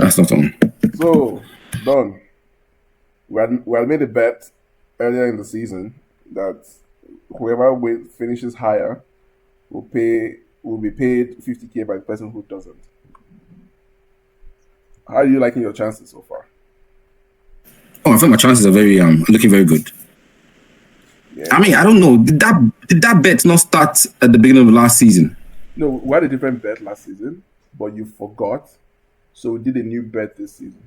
That's not on. So, Don, we had made a bet earlier in the season that whoever finishes higher will be paid 50K by the person who doesn't. How are you liking your chances so far? Oh, I think my chances are very looking very good. Yeah. I mean, I don't know. Did that bet not start at the beginning of last season? No, we had a different bet last season, but you forgot. So we did a new bet this season.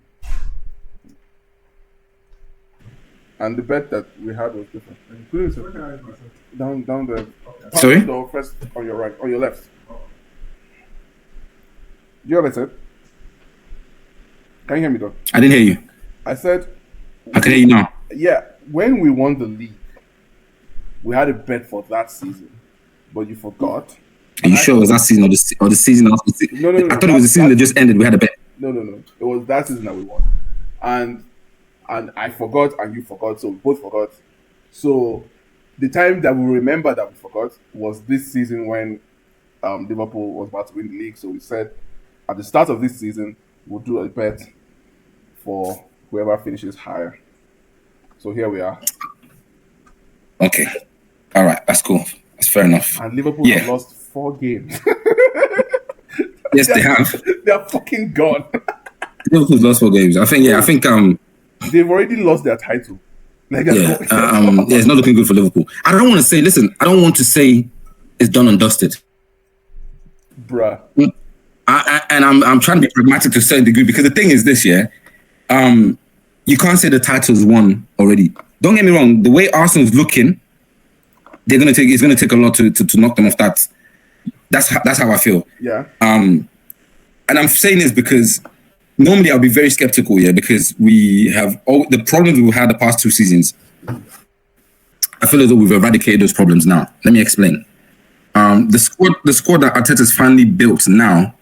And the bet that we had was different. Down the Sorry? No, first on your right, on your left. You know what I said? Can you hear me, Don? I didn't hear you. I said I can hear you now. Yeah, when we won the league, we had a bet for that season, but you forgot. Are you sure it was that season or the season after? No. I thought it was the season that just ended. We had a bet. No. It was that season that we won, and I forgot, and you forgot, so we both forgot. So the time that we remember that we forgot was this season when Liverpool was about to win the league. So we said at the start of this season we'll do a bet for whoever finishes higher. So here we are. Okay. All right. That's cool. That's fair enough. And Liverpool have lost 4 games. Yes, they have. They are fucking gone. Liverpool's lost 4 games. I think they've already lost their title. It's not looking good for Liverpool. I don't want to say it's done and dusted. Bruh. I'm trying to be pragmatic to a certain degree, because the thing is this, you can't say the title's won already. Don't get me wrong, the way Arsenal's looking, it's gonna take a lot to knock them off that. That's how I feel. Yeah. And I'm saying this because normally I'll be very skeptical, because we have all the problems we've had the past 2 seasons. I feel as though we've eradicated those problems now. Let me explain. The squad that Arteta's finally built now,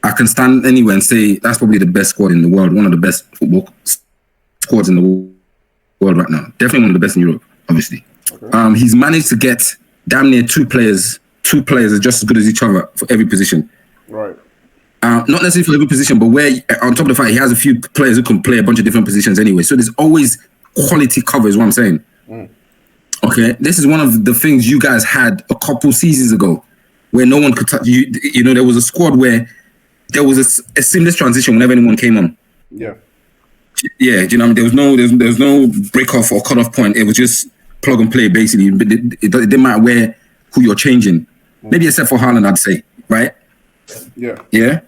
I can stand anywhere and say that's probably the best squad in the world, one of the best football squads in the world right now. Definitely one of the best in Europe, obviously. Okay. He's managed to get damn near 2 players are just as good as each other for every position. Right. Not necessarily for every position, but where on top of the fact he has a few players who can play a bunch of different positions anyway. So there's always quality cover, is what I'm saying. Okay, this is one of the things you guys had a couple seasons ago, where no one could touch you. You know, there was a squad where there was a seamless transition whenever anyone came on. Yeah. Yeah, do you know what I mean? There was no break off or cut off point. It was just plug and play, basically. It didn't matter who you're changing. Maybe except for Haaland, I'd say, right? Yeah. Yeah.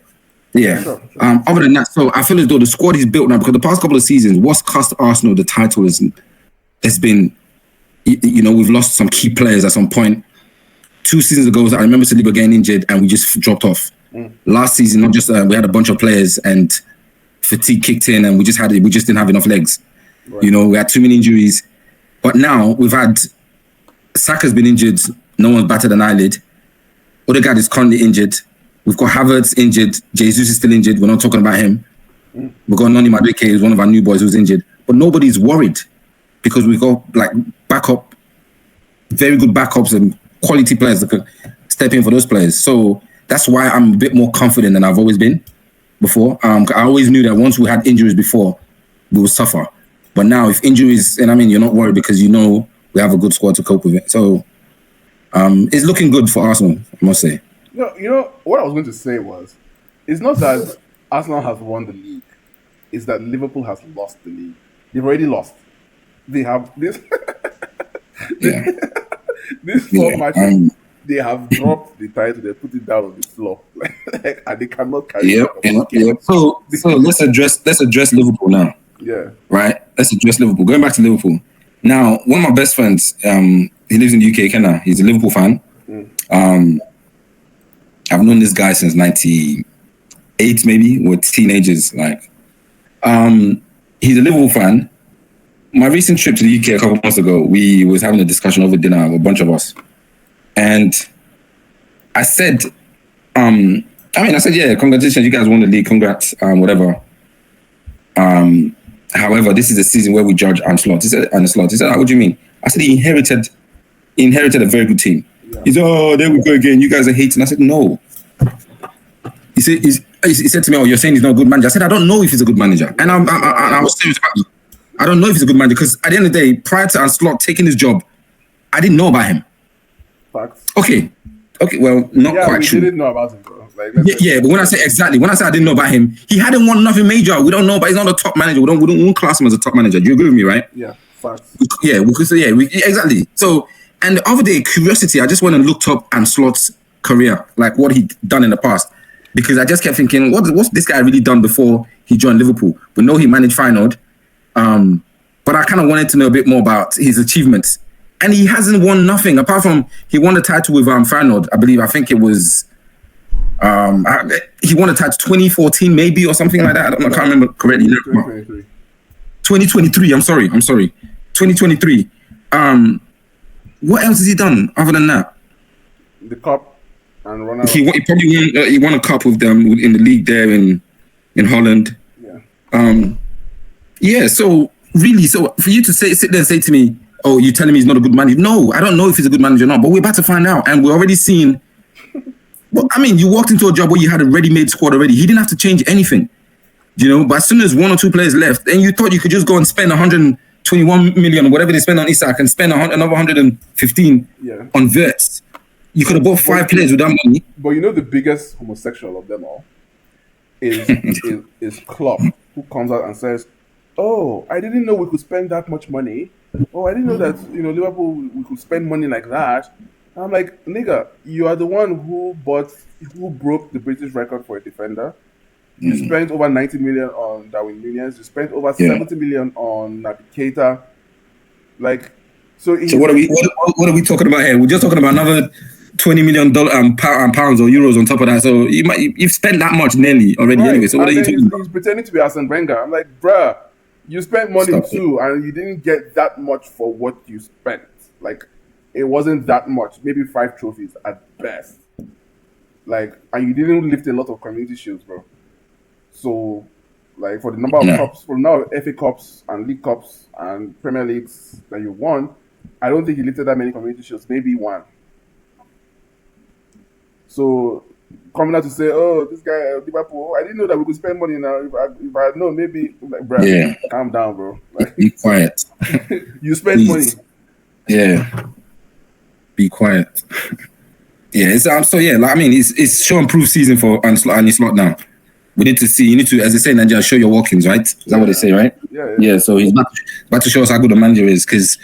Yeah. Sure. Other than that, so I feel as though the squad is built now, because the past couple of seasons, what's cost Arsenal the title has been, we've lost some key players at some point. 2 seasons ago, I remember Saliba getting injured and we just dropped off. Last season, not just we had a bunch of players and fatigue kicked in, and we just didn't have enough legs. Right. We had too many injuries. But now we've had Saka's been injured. No one's batted an eyelid. Odegaard is currently injured. We've got Havertz injured. Jesus is still injured. We're not talking about him. We've got Noni Madueke, who's one of our new boys who's injured. But nobody's worried, because we've got very good backups and quality players that could step in for those players. So that's why I'm a bit more confident than I've always been before. I always knew that once we had injuries before, we would suffer. But now, if injuries, you're not worried, because we have a good squad to cope with it. So it's looking good for Arsenal, I must say. What I was going to say was, it's not that Arsenal has won the league, it's that Liverpool has lost the league. They've already lost. They have this. These 4 matches, they have dropped the title. They put it down on the floor, and they cannot carry it. Yep. So let's address Liverpool now. Yeah. Right. Let's address Liverpool. Going back to Liverpool. Now, one of my best friends, he lives in the UK, Kenna. He's a Liverpool fan. I've known this guy since 98, maybe. We're teenagers. He's a Liverpool fan. My recent trip to the UK a couple months ago, we was having a discussion over dinner with a bunch of us. And I said, yeah, congratulations, you guys won the league, congrats, whatever. However, this is a season where we judge Ancelotti. He said, what do you mean? I said, he inherited a very good team. Yeah. He said, there we go again, you guys are hating. I said, no. He said, he said to me, "Oh, you're saying he's not a good manager." I said, "I don't know if he's a good manager," and I was serious about it. I don't know if he's a good manager because at the end of the day, prior to Ancelotti taking his job, I didn't know about him. Facts. Okay, well, not quite true. We didn't know about him, bro. Like, but when I say I didn't know about him, he hadn't won nothing major. We don't know, but he's not a top manager. We don't class him as a top manager. Do you agree with me, right? Yeah, facts. We could say exactly. So, and the other day, curiosity, I just went and looked up Ancelotti's career, like what he'd done in the past, because I just kept thinking, what's this guy really done before he joined Liverpool? We know he managed Feyenoord, but I kind of wanted to know a bit more about his achievements. And he hasn't won nothing apart from he won the title with Feyenoord, I believe. I think it was he won a title 2014 maybe or something like that. I can't remember correctly. 2023. I'm sorry. 2023. What else has he done other than that? The cup and run out. He probably won. He won a cup with them in the league there in Holland. Yeah. So really, for you to sit there and say to me, "Oh, you're telling me he's not a good manager?" No, I don't know if he's a good manager or not. But we're about to find out, and we're already seeing. Well, I mean, you walked into a job where you had a ready-made squad already. He didn't have to change anything, But as soon as one or two players left, then you thought you could just go and spend 121 million or whatever they spend on Isak and spend another 115 on Wirtz. You could have bought 5 players with that money. But the biggest homosexual of them all is Klopp, who comes out and says, "Oh, I didn't know we could spend that much money. Oh, I didn't know that Liverpool we could spend money like that." I'm like, nigga, you are the one who broke the British record for a defender. You spent over 90 million on Darwin Nunez. You spent over 70 million on Naby Keita. Like, so what are we talking about here? We're just talking about another $20 million pounds or euros on top of that. So you've spent that much nearly already anyway. So what are you talking about? He's pretending to be Arsene Wenger. I'm like, bruh, you spent money too, and you didn't get that much for what you spent. Like, it wasn't that much. Maybe 5 trophies at best. Like, and you didn't lift a lot of community shields, bro. So, like, for the number of cups, for now, FA Cups and League Cups and Premier Leagues that you won, I don't think you lifted that many community shields. Maybe 1. So, coming out to say, "Oh, this guy, Liverpool, I didn't know that we could spend money now. If I had known, maybe," like, bro, calm down, bro. Like, be quiet. You spend money. Yeah. Be quiet. It's it's show and prove season for Ancelotti now. We need to see. You need to, as they say in Nigeria, show your walkings, right? Is that what they say, right? Yeah. So he's about to show us how good the manager is. Because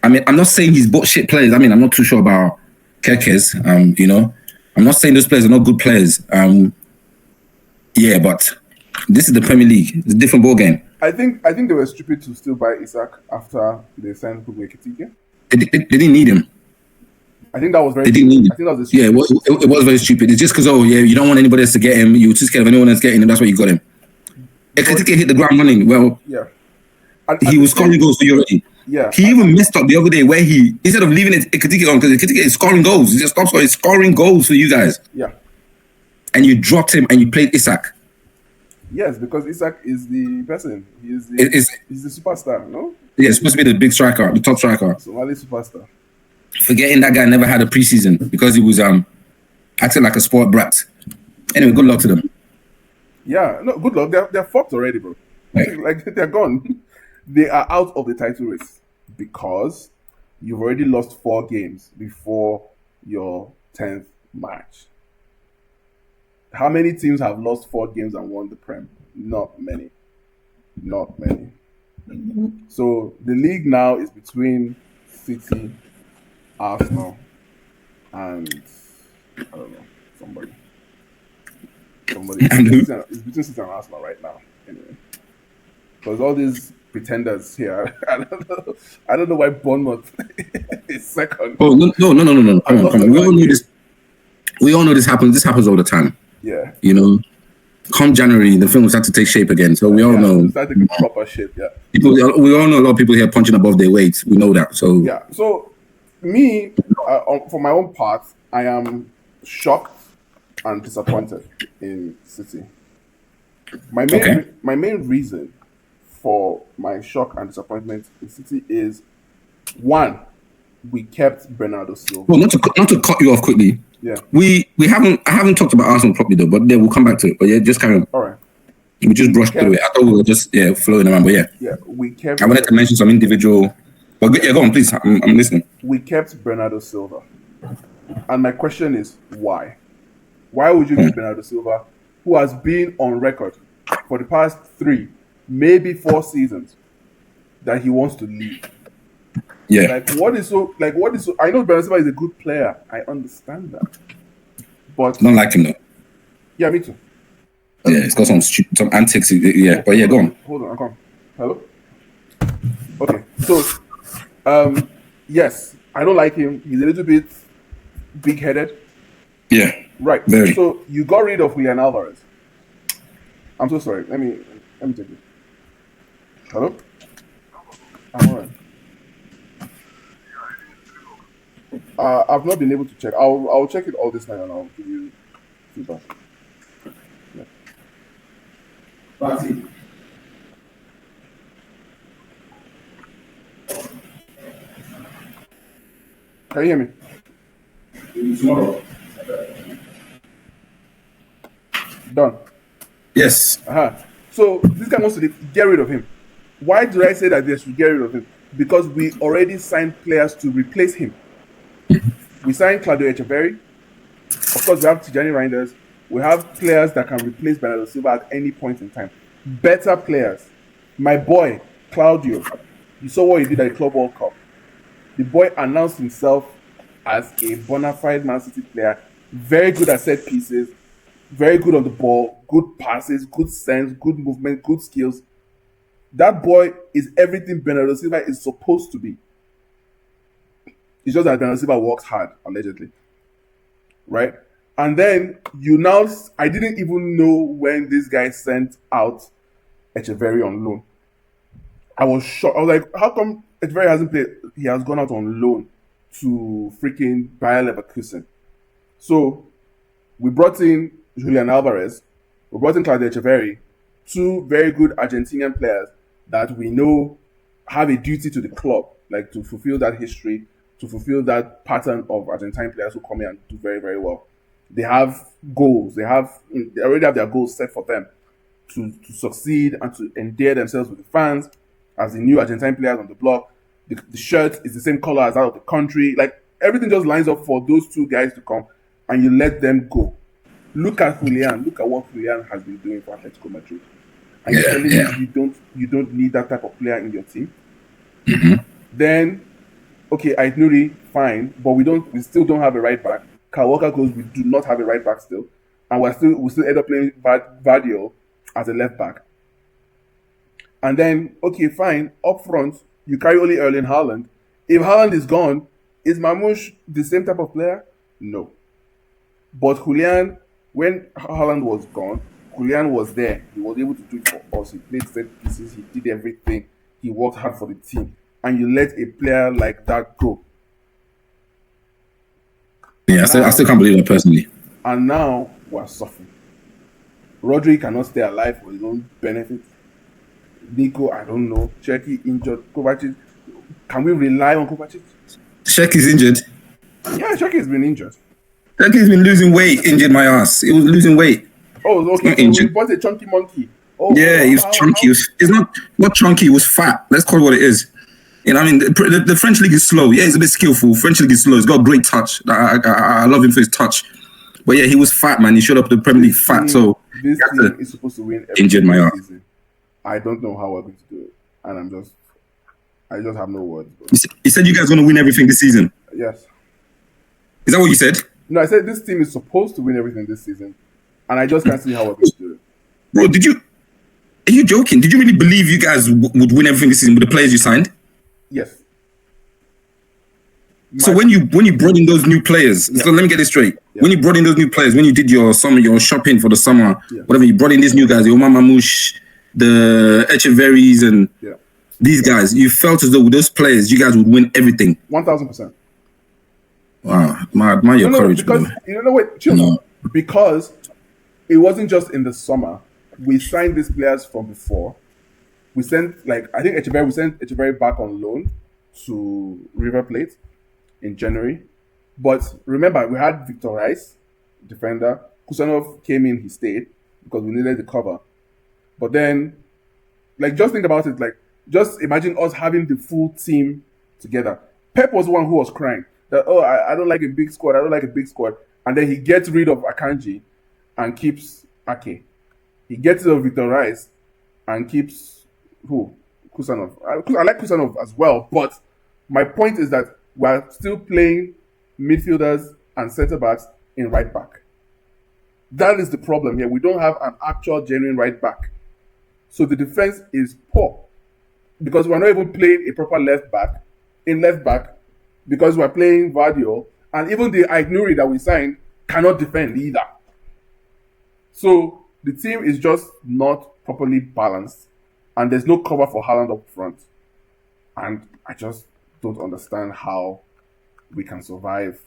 I'm not saying he's bought shit players. I'm not too sure about Kekes. I'm not saying those players are not good players. But this is the Premier League. It's a different ball game. I think they were stupid to still buy Isak after they signed Ekitike. They didn't need him. I think that was very. They didn't need him. I think that was it was very stupid. It's just because you don't want anybody else to get him. You're too scared of anyone else getting him. That's why you got him. Ekitike hit the ground running. Well, he was scoring goals for you already. Yeah. He even messed up the other day where he, instead of leaving Ekitike on, because Ekitike is scoring goals. He just stops scoring goals for you guys. Yeah. And you dropped him and you played Isak. Yes, because Isak is the person. He's the superstar, no? Yeah, it's supposed to be the big striker, the top striker. Somali superstar. Forgetting that guy never had a preseason because he was acting like a sport brat. Anyway, good luck to them. Yeah, no, good luck. They're fucked already, bro. Like, they're gone. They are out of the title race because you've already lost 4 games before your 10th match. How many teams have lost 4 games and won the Prem? Not many. So the league now is between City, Arsenal, and I don't know, somebody. It's between City and Arsenal right now. Anyway, because all these pretenders here, I don't know why Bournemouth is second. Oh no! Come on. We all know this happens. This happens all the time. Yeah. Come January, the film will start to take shape again. So we all know. Start taking proper shape. Yeah. We all know a lot of people here punching above their weight. We know that. So yeah. So me, for my own part, I am shocked and disappointed in City. My main reason for my shock and disappointment in City is, 1, we kept Bernardo Silva. Well, not to cut you off quickly. Yeah. I haven't talked about Arsenal properly though, but yeah, we'll come back to it. But yeah, just carry on. All right. We just brushed through it. I thought we were just flowing around, but yeah. Yeah, we kept. I wanted to mention some individual. But yeah, go on, please. I'm listening. We kept Bernardo Silva, and my question is why? Why would you keep Bernardo Silva, who has been on record for the past 3, maybe 4 seasons, that he wants to leave? Yeah. What is so? I know Bernardo Silva is a good player. I understand that, but I don't like him though. Yeah, me too. Yeah, it's got some antics. Yeah, but yeah, go on. Hold on, I'm coming. Hello. Okay, so yes, I don't like him. He's a little bit big-headed. Yeah. Right. Very. So you got rid of Julian Alvarez. I'm so sorry. Let me take it. Hello? I'm alright. I've not been able to check. I'll check it all this night and I'll give you feedback. Yeah. That's it. Can you hear me? Tomorrow. Done. Yes. So this guy wants to get rid of him. Why do I say that they should get rid of him? Because we already signed players to replace him. We signed Claudio Echeverri. Of course, we have Tijani Reinders. We have players that can replace Bernardo Silva at any point in time. Better players. My boy, Claudio, you saw what he did at the Club World Cup. The boy announced himself as a bona fide Man City player. Very good at set pieces. Very good on the ball. Good passes, good sense, good movement, good skills. That boy is everything Bernardo Silva is supposed to be. It's just that Bernardo Silva works hard, allegedly. Right? And then I didn't even know when this guy sent out Echeverri on loan. I was shocked. I was like, how come Echeverri hasn't played? He has gone out on loan to freaking Bayer Leverkusen. So we brought in Julian Alvarez. We brought in Claudio Echeverri. 2 very good Argentinian players that we know have a duty to the club, like to fulfill that history, to fulfill that pattern of Argentine players who come in and do very, very well. They have goals. They already have their goals set for them to succeed and to endear themselves with the fans as the new Argentine players on the block. The shirt is the same color as that of the country. Like, everything just lines up for those 2 guys to come, and you let them go. Look at Julian. Look at what Julian has been doing for Atletico Madrid. And you're telling me you don't need that type of player in your team. Mm-hmm. Then, okay, Aït-Nouri, fine, but we still don't have a right back. Kyle Walker goes, we do not have a right back still, and we still end up playing Vadio as a left back. And then, okay, fine, up front, you carry only Erling Haaland. If Haaland is gone, is Mamouche the same type of player? No. But Julian, when Haaland was gone, Julian was there. He was able to do it for us. He played set pieces. He did everything. He worked hard for the team. And you let a player like that go. Yeah, I still can't believe that personally. And now we're suffering. Rodri cannot stay alive for his own benefit. Nico, I don't know. Cherki injured. Kovacic. Can we rely on Kovacic? Sheki's injured. Yeah, Cherki has been injured. Sheki's been losing weight. Injured my ass. He was losing weight. Oh, okay. So we bought a chunky monkey. Oh, yeah, he was chunky. It's not chunky. He was fat. Let's call it what it is. You know, I mean, the French league is slow. Yeah, he's a bit skillful. French league is slow. He's got a great touch. I love him for his touch. But yeah, he was fat, man. He showed up to the Premier League fat. So this team is supposed to win every injured my ass. Season. I don't know how we're going to do it, and I just have no words. You said you guys are going to win everything this season. Yes. Is that what you said? No, I said this team is supposed to win everything this season, and I just can't see how we're going to do it. Bro, are you joking? Did you really believe you guys would win everything this season with the players you signed? Yes. So when you brought in those new players, so let me get this straight. Yeah. When you brought in those new players, when you did your shopping for the summer, whatever, you brought in these new guys, the Omar Mamouche, the Echeverris, and these guys, you felt as though with those players, you guys would win everything. 1,000%. Wow, I admire your courage. Because, chill. Because it wasn't just in the summer. We signed these players from before. We sent, we sent Echeverri back on loan to River Plate in January. But remember, we had Victor Rice, defender. Kusanov came in, he stayed because we needed the cover. But then, like, just think about it. Like, just imagine us having the full team together. Pep was the one who was crying that, oh, I don't like a big squad. I don't like a big squad. And then he gets rid of Akanji and keeps Ake. He gets rid of Victor Rice and keeps who? Kusanov. I like Kusanov as well, but my point is that we're still playing midfielders and centre backs in right back. That is the problem here. We don't have an actual genuine right back. So the defense is poor because we're not even playing a proper left back because we're playing Vardio, and even the Aït-Nouri that we signed cannot defend either. So the team is just not properly balanced, and there's no cover for Haaland up front. And I just don't understand how we can survive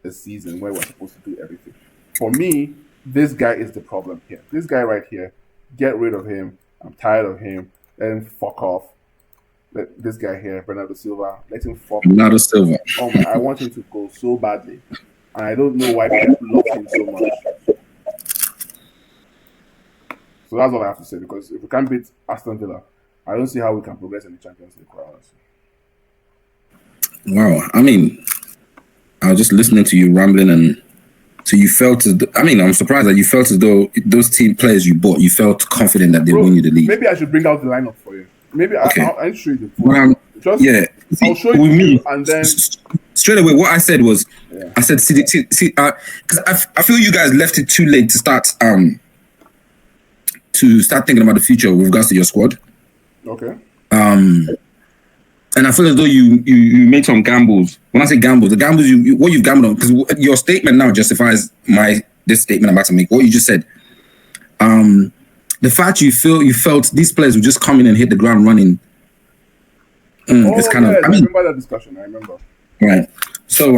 a season where we're supposed to do everything. For me, this guy is the problem here. This guy right here, get rid of him. I'm tired of him. Let him fuck off. Let this guy here, Bernardo Silva, let him fuck off. Bernardo Silva. Oh my, I want him to go so badly. And I don't know why people love him so much. So that's all I have to say, because if we can't beat Aston Villa, I don't see how we can progress in the Champions League, quite honestly. Wow. I mean, I was just listening to you rambling, and so you felt as though, I mean, I'm surprised that you felt as though those team players you bought, you felt confident that they win you the league. Maybe I should bring out the lineup for you. Maybe okay. I'll show you the phone. Yeah. I'll show you me, and then straight away what I said was, I said, see, because I feel you guys left it too late to start thinking about the future with regards to your squad. Okay. And I feel as though you made some gambles. When I say gambles, the gambles what you've gambled on, because your statement now justifies this statement I'm about to make. What you just said, the fact you felt these players would just come in and hit the ground running. It's kind of. I remember that discussion. I remember. Right. So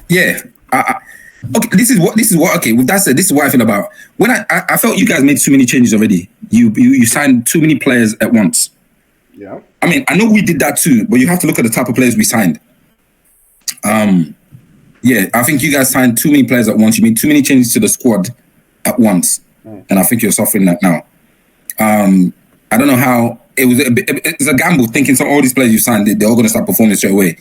yeah. Okay. This is what. Okay. With that said, this is what I feel about when I felt you guys made too many changes already. You signed too many players at once. Yeah. I mean, I know we did that too, but you have to look at the type of players we signed. Yeah, I think you guys signed too many players at once. You made too many changes to the squad at once, and I think you're suffering that now. I don't know how it's a gamble thinking all these players you signed, they're all going to start performing straight away.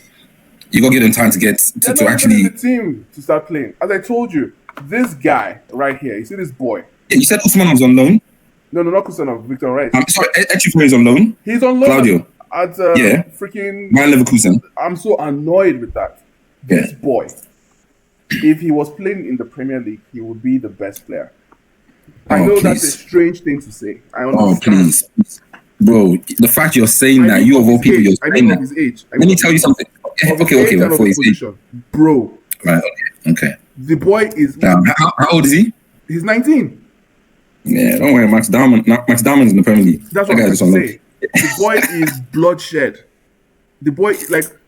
You got to give them time to get to actually the team to start playing. As I told you, this guy right here, you see this boy. Yeah, you said Usman was on loan. No, not Kusanov, Victor Rice. I'm sorry, Echefo is on loan. He's on loan. Claudio. At freaking Bayern Leverkusen. I'm so annoyed with that. This boy, if he was playing in the Premier League, he would be the best player. I know that's a strange thing to say. I understand. Oh, please. Bro, the fact you're saying that, you of all people, you're saying that. His age. Let me tell you something. Okay, for his age. Bro. Right, okay. The boy is... How old is he? He's 19. Yeah, don't worry, Max Diamond's in the Premier League. That's what I'm saying. The boy is bloodshed. The boy,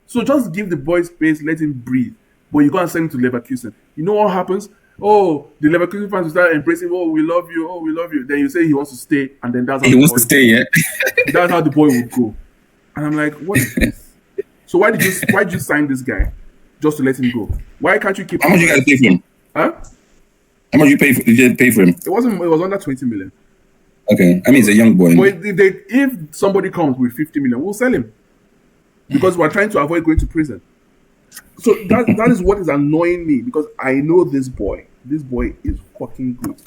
so just give the boy space, let him breathe. But you go and send him to Leverkusen. You know what happens? Oh, the Leverkusen fans will start embracing, oh, we love you, oh, we love you. Then you say he wants to stay, and then that's how he wants to stay, yeah? That's how the boy will go. And I'm like, what is this? So why did you sign this guy? Just to let him go? Why can't you keep him? How much you guys pay for him? Huh? How much did you pay for him? It was under 20 million. Okay, I mean he's a young boy. But if somebody comes with 50 million, we'll sell him. Because we're trying to avoid going to prison. So that is what is annoying me, because I know this boy. This boy is fucking good.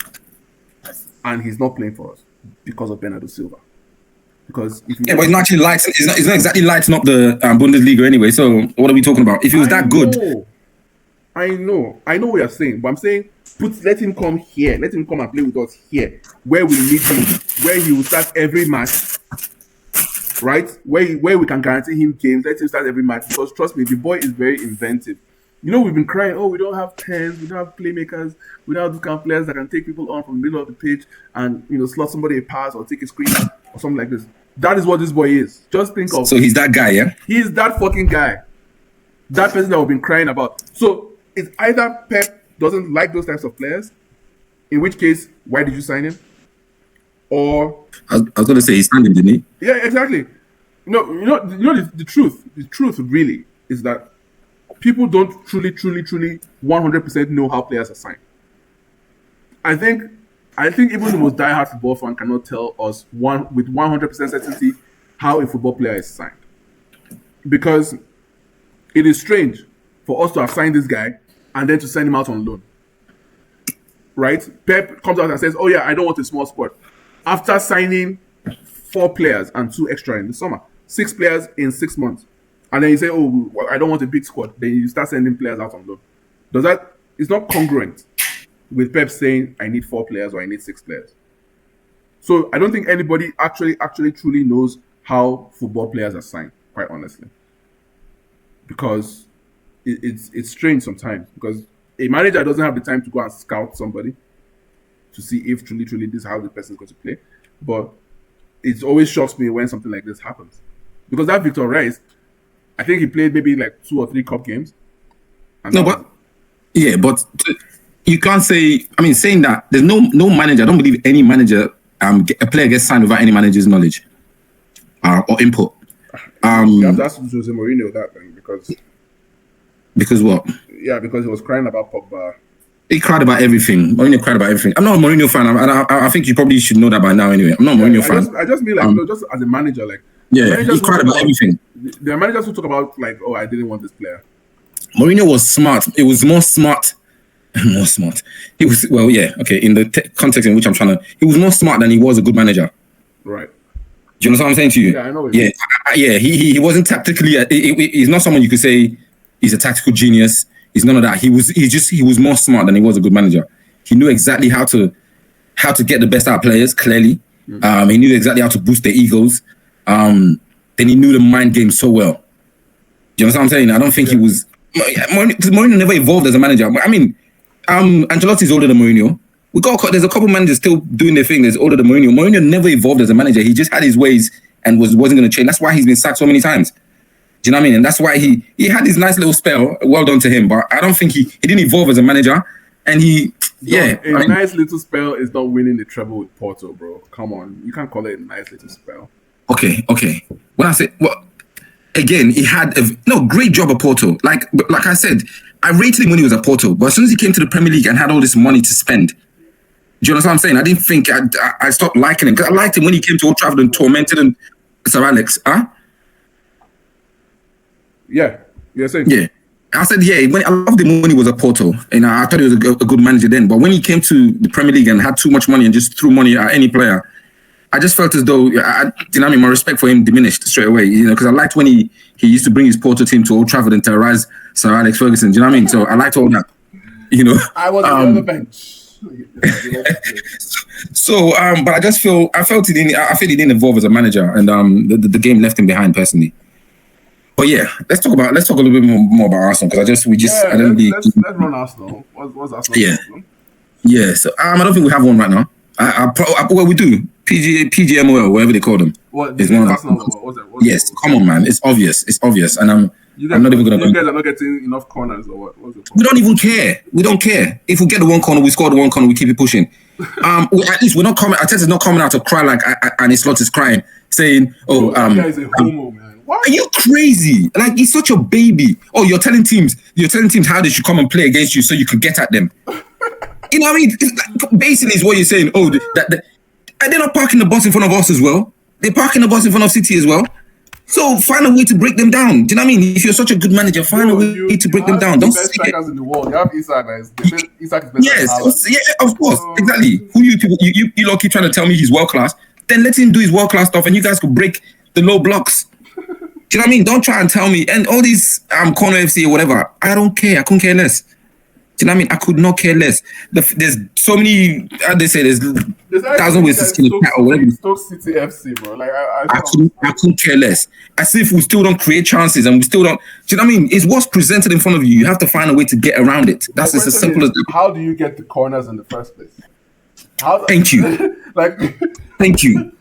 And he's not playing for us because of Bernardo Silva. Because if but it's not actually it's not exactly lighting up the Bundesliga anyway. So what are we talking about? If he was that good. I know what you're saying, but I'm saying let him come here. Let him come and play with us here, where we need him, where he will start every match, right? Where we can guarantee him games. Let him start every match, because trust me, the boy is very inventive. You know, we've been crying, oh, we don't have 10s, we don't have playmakers, we don't have those kind of players that can take people on from the middle of the pitch and, slot somebody a pass or take a screen or something like this. That is what this boy is. Just think of. So he's that guy, yeah? He's that fucking guy. That person that we've been crying about. So it's either Pep doesn't like those types of players, in which case, why did you sign him? Or I was going to say he signed him, didn't he? Yeah, exactly. The truth really is that people don't truly 100% know how players are signed. I think even the most diehard football fan cannot tell us with 100% certainty how a football player is signed. Because it is strange for us to have signed this guy and then to send him out on loan. Right? Pep comes out and says, oh yeah, I don't want a small squad. After signing 4 players and 2 extra in the summer, 6 players in 6 months. And then you say, oh, well, I don't want a big squad. Then you start sending players out on loan. It's not congruent with Pep saying, I need 4 players or I need 6 players. So I don't think anybody actually truly knows how football players are signed, quite honestly. Because it's strange sometimes. Because a manager doesn't have the time to go and scout somebody to see if truly this is how the person is going to play. But it always shocks me when something like this happens. Because that Victor Rice, I think he played maybe like 2 or 3 cup games. But you can't say. I mean, saying that there's no manager. I don't believe any manager, a player gets signed without any manager's knowledge or input. You have to ask Jose Mourinho that thing because what? Yeah, because he was crying about Pogba. He cried about everything. Mourinho cried about everything. I'm not a Mourinho fan. I think you probably should know that by now anyway. I'm not a Mourinho fan. I just mean just as a manager, like he cried about everything. There are managers who talk about like, oh, I didn't want this player. Mourinho was smart. It was more smart. More smart. He was in the context in which I'm trying to. He was more smart than he was a good manager. Right. Do you know what I'm saying to you? Yeah, I know. He wasn't tactically. He's not someone you could say he's a tactical genius. He's none of that. He was more smart than he was a good manager. He knew exactly how to get the best out of players. Clearly, he knew exactly how to boost their egos. Then he knew the mind game so well. Do you know what I'm saying? I don't think he was. Mourinho never evolved as a manager. I mean, Ancelotti's older than Mourinho. There's a couple managers still doing their thing that's older than Mourinho. Mourinho never evolved as a manager. He just had his ways and wasn't going to change. That's why he's been sacked so many times. Do you know what I mean? And that's why he had his nice little spell. Well done to him. But I don't think he didn't evolve as a manager. And nice little spell is not winning the treble with Porto, bro. Come on. You can't call it a nice little spell. Okay. When I say, again, he had great job at Porto. Like I said, I rated him when he was at Porto. But as soon as he came to the Premier League and had all this money to spend, do you know what I'm saying? I didn't think I stopped liking him. Because I liked him when he came to Old Trafford and tormented and Sir Alex. Yeah. You're saying? Yeah. I said, I loved him when he was at Porto. And I thought he was a good manager then. But when he came to the Premier League and had too much money and just threw money at any player, I just felt as though, my respect for him diminished straight away. Because I liked when he used to bring his Porto team to Old Trafford and terrorize Sir Alex Ferguson. Do you know what I mean? So I liked all that. I was on the bench. So, but I felt he didn't evolve as a manager, and the game left him behind personally. But yeah, let's talk a little bit more about Arsenal because let's run Arsenal. What's Arsenal? Yeah. So I don't think we have one right now. We do. PGMOL, whatever they call them. What is one of Arsenal? Yes, come on, man. It's obvious, and I'm not even gonna. You guys are not getting enough corners or what? We don't even care. We don't care. If we get the one corner, we score the one corner. We keep it pushing. At least we're not coming. Arteta's not coming out to cry like Ancelotti is crying, saying, "Oh, that guy is a homo, man. What? Are you crazy? Like he's such a baby. Oh, you're telling teams how they should come and play against you so you could get at them. You know what I mean? Basically, is what you're saying. Oh, and they're not parking the bus in front of us as well. They're parking the bus in front of City as well. So find a way to break them down. Do you know what I mean? If you're such a good manager, find a way to break them down. Don't best strikers in the world. You have Isak, guys. Isak is better. Yes, of course, exactly. Who you people? You lot keep trying to tell me he's world class. Then let him do his world class stuff, and you guys could break the low blocks. Do you know what I mean? Don't try and tell me. And all these corner FC or whatever. I don't care. I couldn't care less. Do you know what I mean? I could not care less. There's so many. How they say there's thousand ways to skin a cat or whatever. Stoke City FC, bro. Like I couldn't care less. As if we still don't create chances and we still don't. Do you know what I mean? It's what's presented in front of you. You have to find a way to get around it. That's just as simple as that. How do you get the corners in the first place? Thank you. Thank you.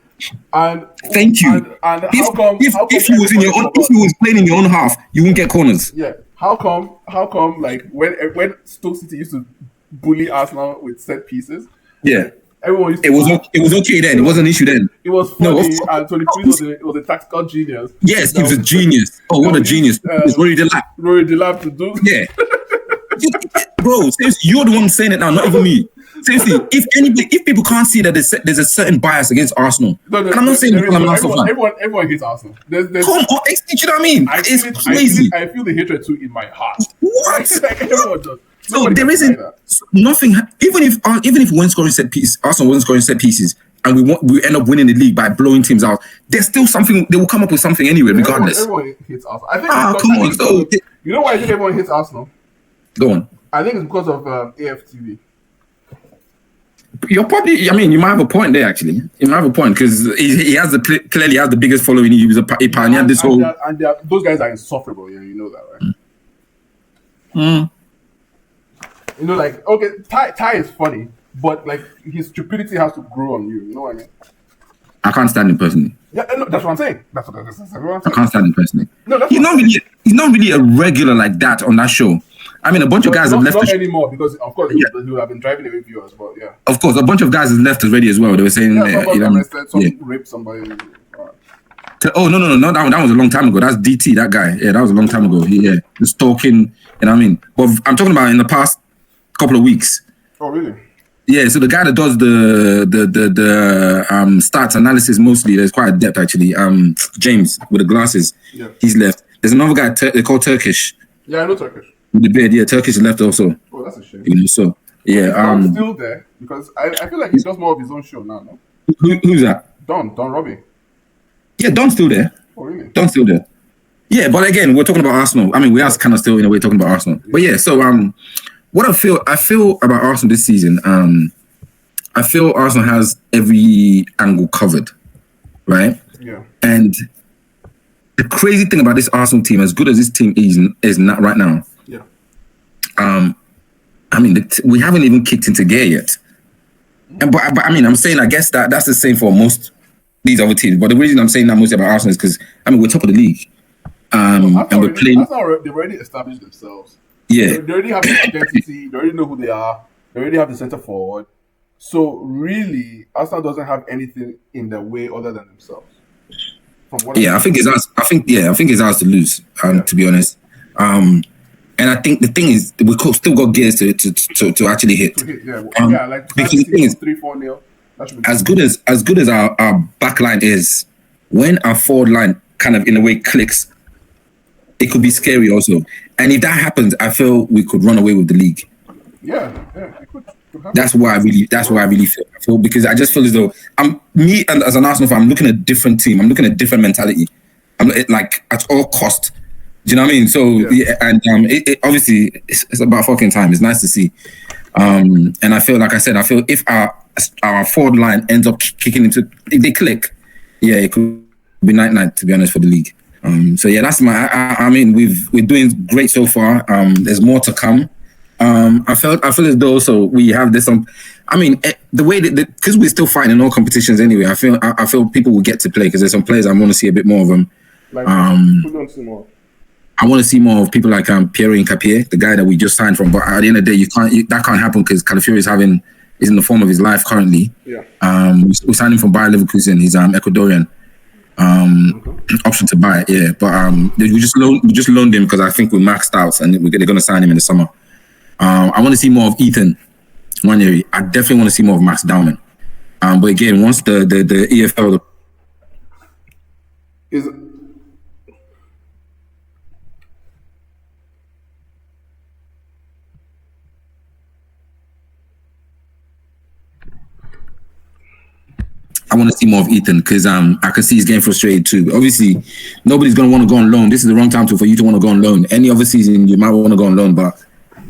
And thank you. And how come? If you was playing in your own half, you wouldn't get corners. Yeah. How come? Like when Stoke City used to bully Arsenal with set pieces. Yeah. Everyone used to It was okay then. It wasn't an issue then. It was funny, and Tony Cruz was a tactical genius. Yes, he was a genius. Oh, what a genius! It's Rory Delap. Rory Delap to do. Yeah, bro. Seriously, you're the one saying it now, not even me. Seriously, if people can't see that there's a certain bias against Arsenal, and I'm not saying I'm an Arsenal fan. Everyone hates Arsenal. Come on, do you know what I mean? It's crazy. I feel the hatred too in my heart. What? Like everyone does. So there isn't nothing. Even if we weren't scoring set pieces, Arsenal wasn't scoring set pieces, and we end up winning the league by blowing teams out. There's still something. They will come up with something anyway, regardless. Everyone hates Arsenal. I think. Come on. So, you know why I think everyone hates Arsenal? Go on. I think it's because of AFTV. You're probably. I mean, you might have a point there. Actually, you might have a point because he has clearly has the biggest following. He was he pioneered this whole. Those guys are insufferable. Yeah, you know that, right? You know, like, okay, Ty is funny, but like his stupidity has to grow on you. You know what I mean? I can't stand him personally. Yeah, no, that's what I'm saying. That's what I'm saying. I can't stand him personally. No, he's not really a regular like that on that show. I mean, a bunch of guys have left. Not anymore because, of course, he would have been driving away viewers, but yeah. Of course, a bunch of guys have left already as well. They were saying, raped somebody. Oh no! That was a long time ago. That's DT, that guy. Yeah, that was a long time ago. The stalking. You know what I mean? But I'm talking about in the past couple of weeks. Oh really? Yeah. So the guy that does the stats analysis mostly, there's quite adept actually. James with the glasses. Yeah. He's left. There's another guy they call Turkish. Yeah, I know Turkish. With the beard, yeah, Turkish is left also. Oh, that's a shame. You know, so yeah. Don's still there because I feel like he does more of his own show now. No. Who's that? Don Robbie. Yeah, Don's still there. Oh really? Don's still there. Yeah, but again, we're talking about Arsenal. I mean, we are kind of still in a way talking about Arsenal. Yeah. But yeah, so what I feel about Arsenal this season, I feel Arsenal has every angle covered, right? Yeah. And the crazy thing about this Arsenal team, as good as this team is not right now, yeah. I mean, we haven't even kicked into gear yet. But I mean, I'm saying I guess that's the same for most these other teams. But the reason I'm saying that mostly about Arsenal is because I mean we're top of the league. And we're playing. They've already established themselves. Yeah. They already have the identity. They already know who they are. They already have the centre forward. So really, Arsenal doesn't have anything in their way other than themselves. I think it's ours. I think it's ours to lose. To be honest. And I think the thing is, we still got gears to actually hit. Like because the thing is, 3-4-0. As good as our back line is, when our forward line kind of in a way clicks, it could be scary also. And if that happens, I feel we could run away with the league. Yeah, it could. That's why I really feel because I just feel as though as an Arsenal fan, I'm looking at a different team. I'm looking at a different mentality. I'm like at all cost. Do you know what I mean? So it obviously it's about fucking time. It's nice to see. And I feel like I said, if our forward line ends up kicking into, if they click, yeah, it could be night to be honest for the league. So yeah, that's I mean we're doing great so far. There's more to come. I feel as though also we have this. I mean the way that because we're still fighting in all competitions anyway. I feel people will get to play because there's some players I want to see a bit more of them. Like who don't see more? I want to see more of people like Pierre Nkapie, the guy that we just signed from. But at the end of the day, that can't happen because Calafiori is in the form of his life currently. Yeah. We signed him from Bayer Leverkusen. He's Ecuadorian. Option to buy, yeah. But we just loaned him because I think we maxed out and they're going to sign him in the summer. I want to see more of Ethan Nwaneri. I definitely want to see more of Max Dowman. But again, once the EFL is. I want to see more of Ethan because I can see he's getting frustrated too. Obviously, nobody's going to want to go on loan. This is the wrong time for you to want to go on loan. Any other season, you might want to go on loan, but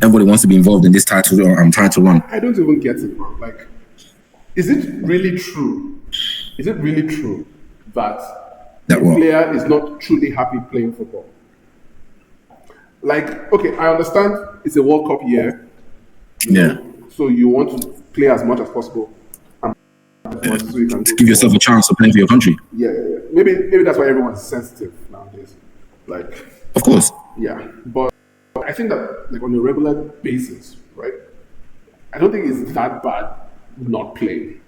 everybody wants to be involved in this title run. I don't even get it, bro. Like, is it really true? Is it really true that the player is not truly happy playing football? Like, okay, I understand it's a World Cup year. Yeah. So you want to play as much as possible. So you can give yourself a chance of playing for your country. Yeah. Maybe that's why everyone's sensitive nowadays. Like, of course. Yeah, but I think that like on a regular basis, right? I don't think it's that bad not playing.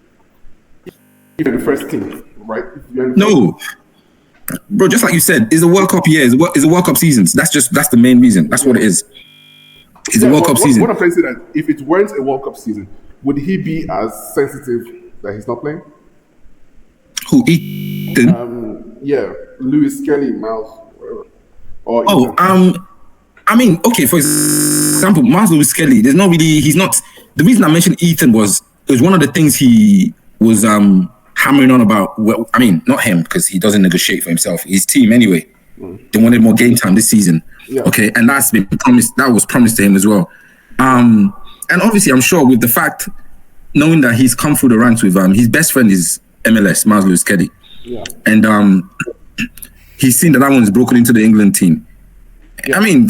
if you're in the first team, right? No, bro. Just like you said, it's a World Cup year. It's a World Cup seasons. That's the main reason. That's what it is. It's a World Cup season. What I'm trying to say that if it weren't a World Cup season, would he be as sensitive that he's not playing? Who? Ethan? Yeah, Lewis, Kelly, Miles, whatever. Or I mean, okay, for example, Miles Lewis Kelly, he's not, the reason I mentioned Ethan was, it was one of the things he was hammering on about, well, I mean, not him, because he doesn't negotiate for himself, his team anyway. They wanted more game time this season. Yeah. Okay, and that was promised to him as well. And obviously, I'm sure with the fact, knowing that he's come through the ranks with, his best friend is MLS, Miles Lewis Kelly. Yeah. And he's seen that one's broken into the England team. Yeah. I mean,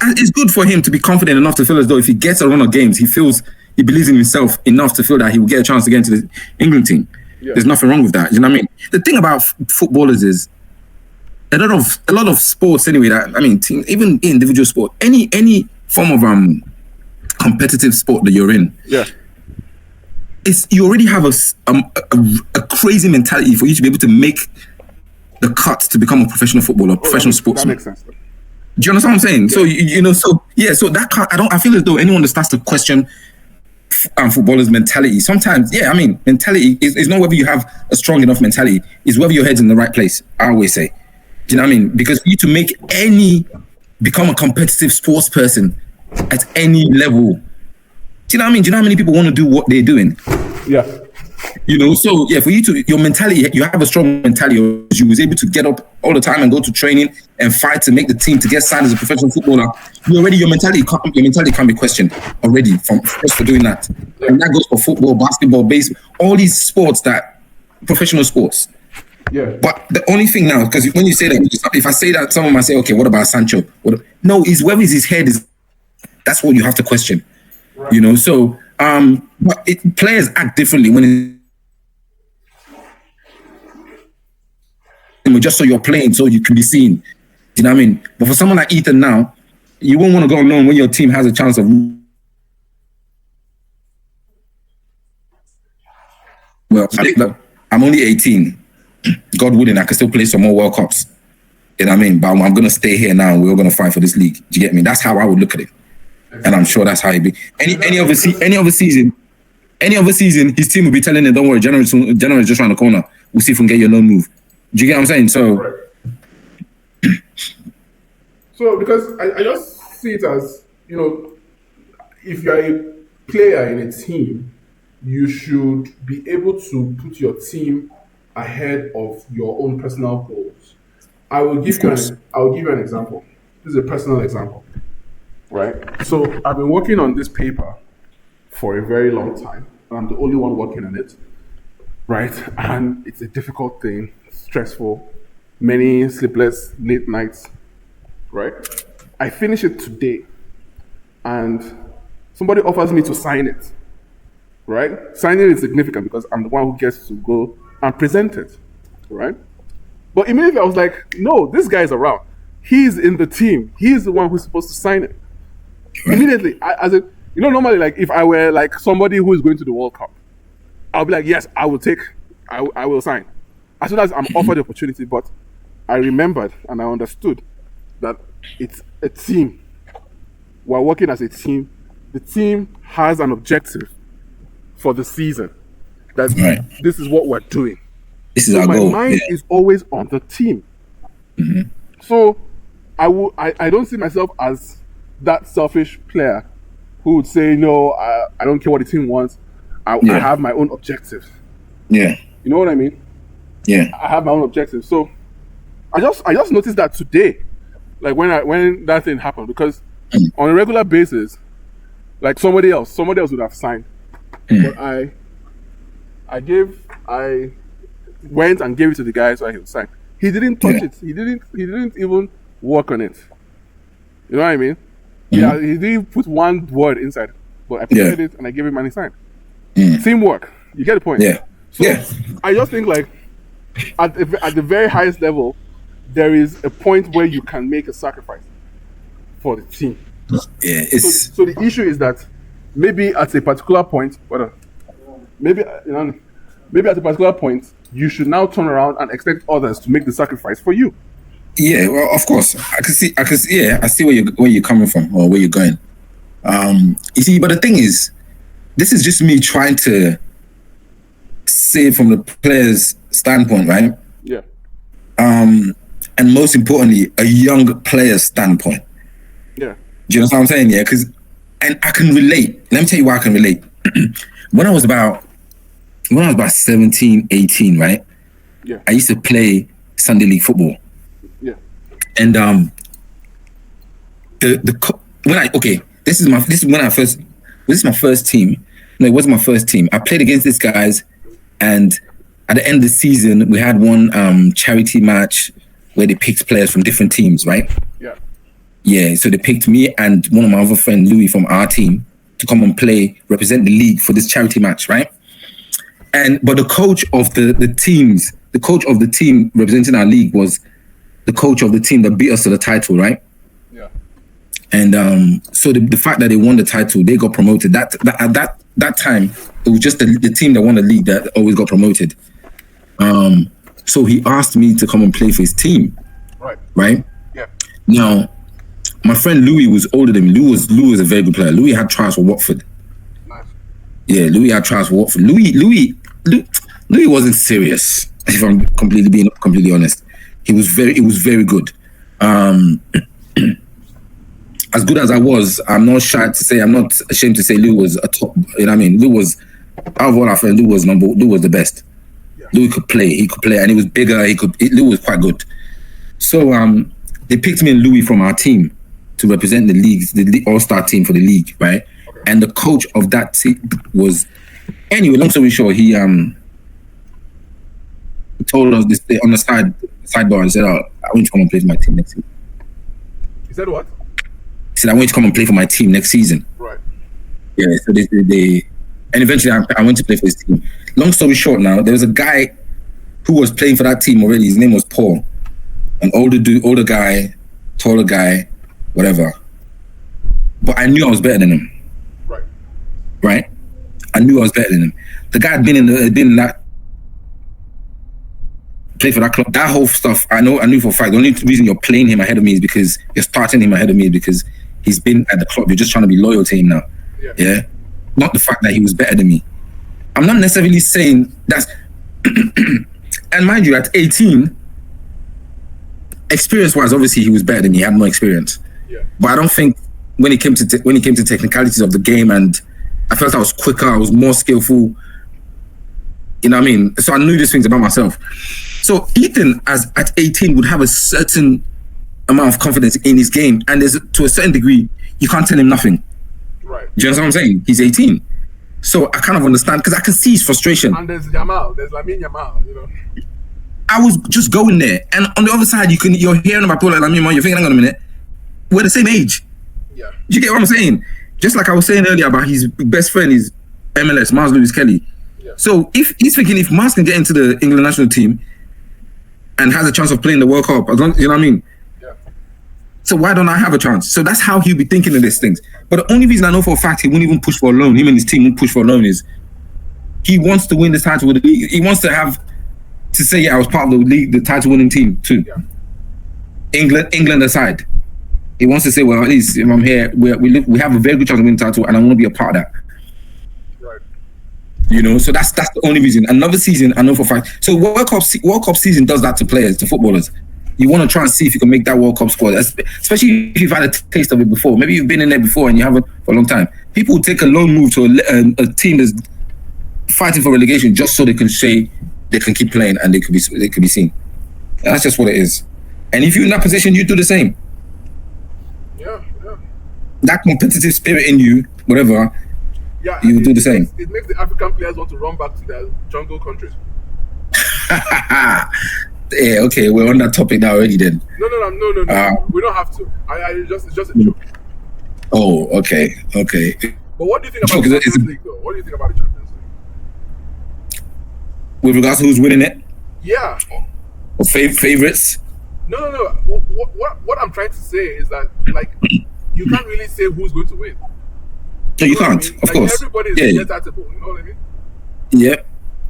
it's good for him to be confident enough to feel as though if he gets a run of games, he believes in himself enough to feel that he will get a chance to get into the England team. Yeah. There's nothing wrong with that. You know what I mean? The thing about footballers is a lot of sports anyway. That I mean, even individual sport, any form of competitive sport that you're in. Yeah. You already have a crazy mentality for you to be able to make the cut to become a professional footballer, professional sportsman. That makes sense. Do you understand what I'm saying? Yeah. So I feel as though anyone that starts to question footballers' mentality, sometimes, I mean, mentality is not whether you have a strong enough mentality, it's whether your head's in the right place, I always say. Do you know what I mean? Because for you to become a competitive sports person at any level, do you know what I mean? Do you know how many people want to do what they're doing? Yeah. You know, so for you to, your mentality, you have a strong mentality. You was able to get up all the time and go to training and fight to make the team to get signed as a professional footballer. Your mentality can't be questioned already just for doing that. Yeah. And that goes for football, basketball, baseball, all these sports professional sports. Yeah. But the only thing now, because when you say that, if I say that, someone might say, okay, what about Sancho? No, is whether his head is, that's what you have to question. Right. You know, so but players act differently when just so you're playing, so you can be seen. Do you know what I mean? But for someone like Ethan now, you won't want to go alone when your team has a chance of. Well, I'm only 18. God willing, I can still play some more World Cups. You know what I mean? But I'm going to stay here now. We're going to fight for this league. Do you get me? That's how I would look at it. And I'm sure that's how it be. Any other season, his team will be telling him, don't worry, January is just around the corner. We'll see if we can get your loan move. Do you get what I'm saying? So, right. So because I just see it as, you know, if you're a player in a team, you should be able to put your team ahead of your own personal goals. I will give you an example. This is a personal example, right? So I've been working on this paper for a very long time. I'm the only one working on it, right? And it's a difficult thing. Stressful, many sleepless late nights, right? I finish it today and somebody offers me to sign it, right? Signing it is significant because I'm the one who gets to go and present it, right? But immediately I was like, no, this guy is around. He's in the team. He's the one who's supposed to sign it. Right. Immediately, normally, like if I were like somebody who is going to the World Cup, I'll be like, yes, I will sign. As soon as I'm offered the opportunity, but I remembered and I understood that it's a team. We're working as a team. The team has an objective for the season. That This is what we're doing. This is our goal. My mind is always on the team. Mm-hmm. So I don't see myself as that selfish player who would say, no, I don't care what the team wants. I have my own objective. Yeah. You know what I mean? Yeah. I have my own objective. So I just noticed that today, like when that thing happened, because on a regular basis, like somebody else would have signed. But I went and gave it to the guy so he would sign. He didn't touch it. He didn't even work on it. You know what I mean? Yeah, he didn't put one word inside. But I put it and I gave him and he signed. Teamwork. You get the point? Yeah. So I just think like at the very highest level, there is a point where you can make a sacrifice for the team. Yeah. So the issue is that maybe at a particular point, maybe at a particular point, you should now turn around and expect others to make the sacrifice for you. Yeah, well, of course, I see. Yeah, I see where you're coming from or where you're going. You see, but the thing is, this is just me trying to say from the player's standpoint, right? Yeah. And most importantly, a young player's standpoint. Yeah. Do you know what I'm saying? Yeah, and I can relate. Let me tell you why I can relate. When I was about 17, 18, right? Yeah. I used to play Sunday league football. Yeah. And this is my first team. No, it wasn't my first team. I played against these guys, and at the end of the season, we had one charity match where they picked players from different teams, right? Yeah. Yeah, so they picked me and one of my other friend, Louis, from our team to come and represent the league for this charity match, right? But the coach of the team representing our league was the coach of the team that beat us to the title, right? Yeah. And so the fact that they won the title, they got promoted. At that time, it was just the team that won the league that always got promoted. So he asked me to come and play for his team. Right? Yeah. Now, my friend Louis was older than me. Louis was a very good player. Louis had trials for Watford. Nice. Yeah, Louis had trials for Watford. Louis wasn't serious, if I'm being completely honest. It was very good. As good as I was, I'm not ashamed to say Lou was a top. You know what I mean? Lou was, out of all our friends, Lou was the best. Yeah. Lou could play, and he was bigger. Lou was quite good. So they picked me and Louis from our team to represent the all-star team for the league, right? Okay. And the coach of that team was, anyway, long story short, he told us this on the sidebar and said, I want you to come and play for my team next season. He said what? He said, I want you to come and play for my team next season. Right. Yeah, so they and eventually I went to play for his team. Long story short now, there was a guy who was playing for that team already. His name was Paul. An older guy, taller guy, whatever. But I knew I was better than him. Right? I knew I was better than him. The guy had been in that, play for that club. That whole stuff, I knew for a fact. The only reason you're playing him ahead of me is because you're starting him ahead of me because he's been at the club. You're just trying to be loyal to him now. Yeah? Not the fact that he was better than me. I'm not necessarily saying that's... And mind you, at 18, experience-wise, obviously he was better than me. He had more experience. Yeah. But I don't think when it came to technicalities of the game, and I felt I was quicker, I was more skillful. You know what I mean? So I knew these things about myself. So Ethan, at 18, would have a certain amount of confidence in his game, and to a certain degree, you can't tell him nothing. Right. Do you understand what I'm saying? He's 18. So I kind of understand, because I can see his frustration. And there's Lamine Yamal, you know. I was just going there, and on the other side, you're hearing about people like Lamine Yamal, you're thinking, hang on a minute, we're the same age. Yeah. You get what I'm saying? Just like I was saying earlier about his best friend is MLS, Miles Lewis Kelly. Yeah. So if he's thinking if Miles can get into the England national team and has a chance of playing the World Cup, you know what I mean? Yeah. So why don't I have a chance? So that's how he'll be thinking of these things. But the only reason I know for a fact he won't even push for a loan, him and his team won't push for a loan, is he wants to win this title with the league. He wants to say, yeah, I was part of the league, the title winning team too. Yeah. England aside. He wants to say, well, at least if I'm here, we have a very good chance of winning the title, and I want to be a part of that. Right. You know, so that's the only reason. Another season, I know for a fact. So World Cup season does that to players, to footballers. You want to try and see if you can make that World Cup squad, especially if you've had a taste of it before. Maybe you've been in there before and you haven't for a long time. People will take a loan move to a team that's fighting for relegation just so they can say they can keep playing and they could be seen. And that's just what it is. And if you're in that position, you do the same. Yeah. That competitive spirit in you, whatever, you do the same. It makes the African players want to run back to their jungle countries. Yeah, okay, we're on that topic now already then. No. We don't have to. It's just a joke. Oh, okay. But what do you think about the Champions League, though? What do you think about the Champions League? With regards to who's winning it? Yeah. Or favorites? No. What I'm trying to say is that, like, you can't really say who's going to win. No, you can't, of course. Everybody is inevitable, you know what I mean? Yeah.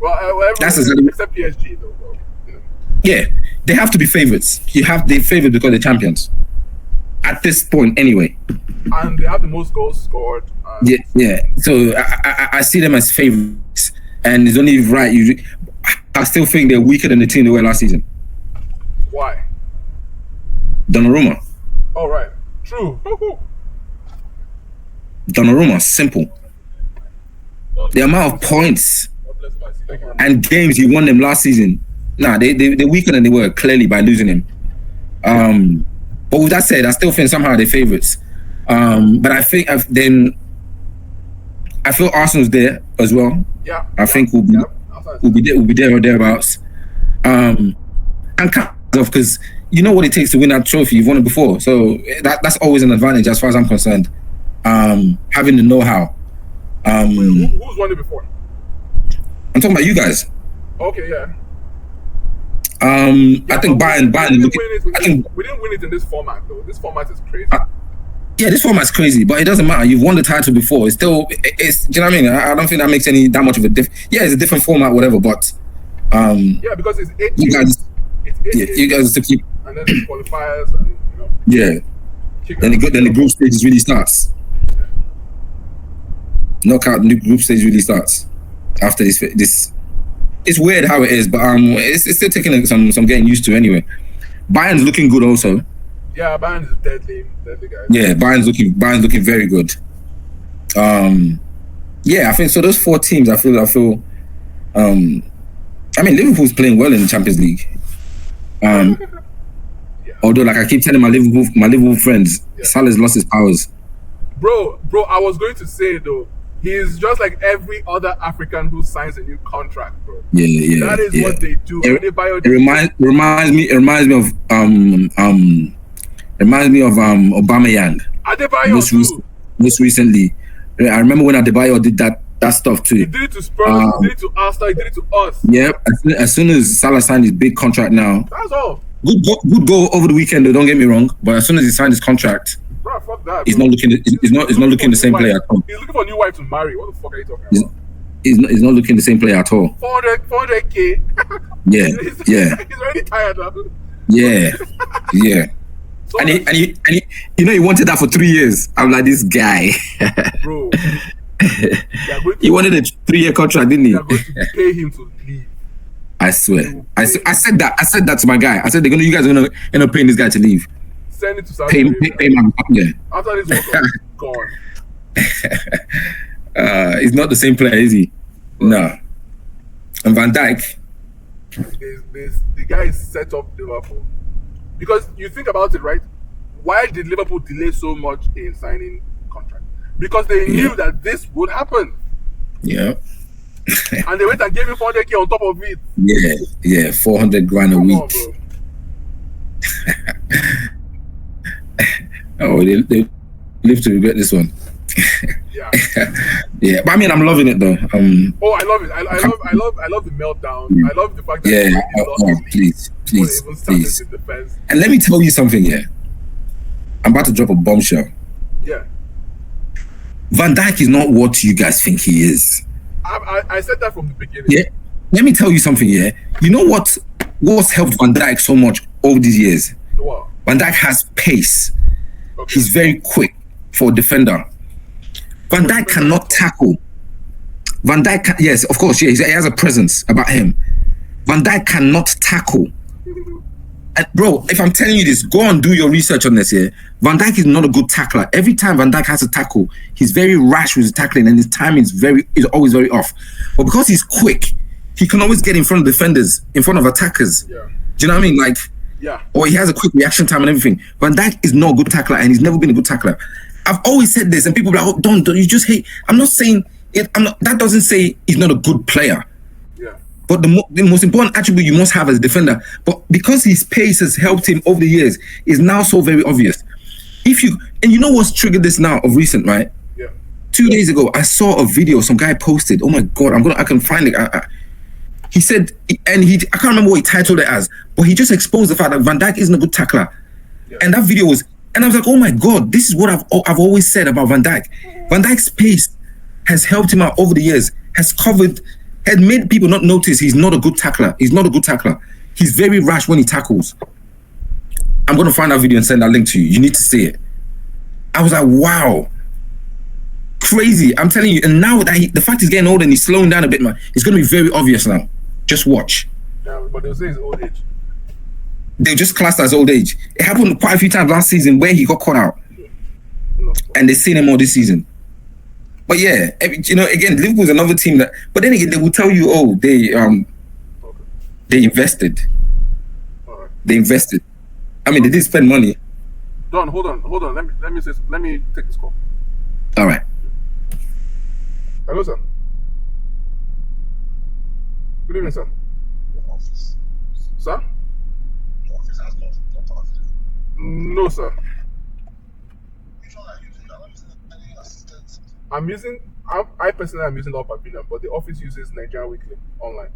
Well, That's exactly, except PSG though. You know. yeah. They have to be favorites. They favored because they're champions. At this point, anyway. And they have the most goals scored. Yeah. So I see them as favorites, and it's only right. I still think they're weaker than the team they were last season. Why? Donnarumma. Oh, right. True. Donnarumma, simple. The amount of points and games he won them last season. Nah, they're weaker than they were, clearly, by losing him. But with that said, I still think somehow they're favourites. But I think I feel Arsenal's there as well. Yeah. I think we'll be there or thereabouts. And kind of, because you know what it takes to win that trophy. You've won it before, so that's always an advantage as far as I'm concerned. Having the know-how. Who's won it before? I'm talking about you guys. Okay, yeah. I think Bayern. We didn't win it in this format though. This format is crazy. Yeah, this format's crazy, but it doesn't matter. You've won the title before. It's still, do you know what I mean? I don't think that makes that much of a difference. Yeah, it's a different format, whatever. But yeah, because it's 8 you games. guys, You guys to keep. And then the qualifiers, and Yeah. Then the group stage really starts. Knockout group stage really starts after this. It's weird how it is, but it's still taking some getting used to anyway. Bayern's looking good also. Yeah, Bayern is deadly guys. Yeah, Bayern's looking very good. Yeah, I think so. Those 4 teams, I feel. I mean, Liverpool's playing well in the Champions League. Yeah. Although, like I keep telling my Liverpool friends, Salah's lost his powers. Bro, I was going to say though, he's just like every other African who signs a new contract, bro. Yeah. That is what they do. It reminds me of Aubameyang. Adebayo most recently. I remember when Adebayo did that stuff too. He did it to Spurs, he did it to Arsenal, he did it to us. Yeah, as soon as Salah signed his big contract now. That's all. Good goal over the weekend though, don't get me wrong. But as soon as he signed his contract, bro, fuck that. He's not looking the same player at all. He's looking for a new wife to marry. What the fuck are you talking about? He's not looking the same player at all. 400K. Yeah. He's already tired now. Yeah. So and he he wanted that for 3 years. I'm like, this guy. Bro. He wanted a 3-year contract, didn't he? They're going to pay him to leave. I swear. I said that to my guy. I said you guys are gonna end up paying this guy to leave. Send it to Saudi Arabia. Pay him. Yeah. After this World Cup, gone. He's not the same player, is he? No. And Van Dijk. The guy is set up Liverpool. Because you think about it, right? Why did Liverpool delay so much in signing contract? Because they knew that this would happen. Yeah. And they went and gave him 400K on top of it. Yeah, 400 grand a week. Oh, they live to regret this one. Yeah, but I mean, I'm loving it though. Oh, I love it. I love the meltdown. I love the fact that please. And let me tell you something. Yeah, I'm about to drop a bombshell. Yeah, Van Dijk is not what you guys think he is. I said that from the beginning. Yeah, let me tell you something. Yeah, you know what's helped Van Dijk so much over these years? What? Van Dijk has pace. Okay. He's very quick for a defender. Van Dijk cannot tackle. Van Dijk, yes, of course, he has a presence about him. Van Dijk cannot tackle. And bro, if I'm telling you this, go and do your research on this here. Van Dijk is not a good tackler. Every time Van Dijk has to tackle, he's very rash with his tackling, and his timing is always very off. But because he's quick, he can always get in front of defenders, in front of attackers. Yeah. Do you know what I mean? Like, or he has a quick reaction time and everything. Van Dijk is not a good tackler, and he's never been a good tackler. I've always said this, and people are like, oh, don't you just hate. I'm not saying it. That doesn't say he's not a good player. Yeah. But the most important attribute you must have as a defender, but because his pace has helped him over the years, is now so very obvious. And you know what's triggered this now of recent, right? Yeah. 2 days ago, I saw a video some guy posted. Oh my God, I can find it. He said, and I can't remember what he titled it as, but he just exposed the fact that Van Dijk isn't a good tackler. Yeah. And that video was, and I was like, oh my God, this is what I've always said about Van Dijk. Van Dijk's pace has helped him out over the years, has covered had made people not notice he's not a good tackler. He's not a good tackler. He's very rash when he tackles. I'm going to find that video and send that link to you. You need to see it. I was like, wow. Crazy. I'm telling you. And now that the fact he's getting older and he's slowing down a bit, man, it's going to be very obvious now. Just watch. Yeah, but they'll say it's old age. They just classed as old age. It happened quite a few times last season where he got caught out. And they've seen him all this season. But yeah, you know, again, Liverpool's another team that, but then again, they will tell you, oh, they invested. Right. They invested. I mean, they did spend money. Don, hold on. Let me take this call. All right. Hello, sir. Good evening, sir. Office. Sir? The office has not office. No, sir. Which one are you using? I'm not using any assistance. I personally am using Up Pavilion, but the office uses Nigerian Weekly online.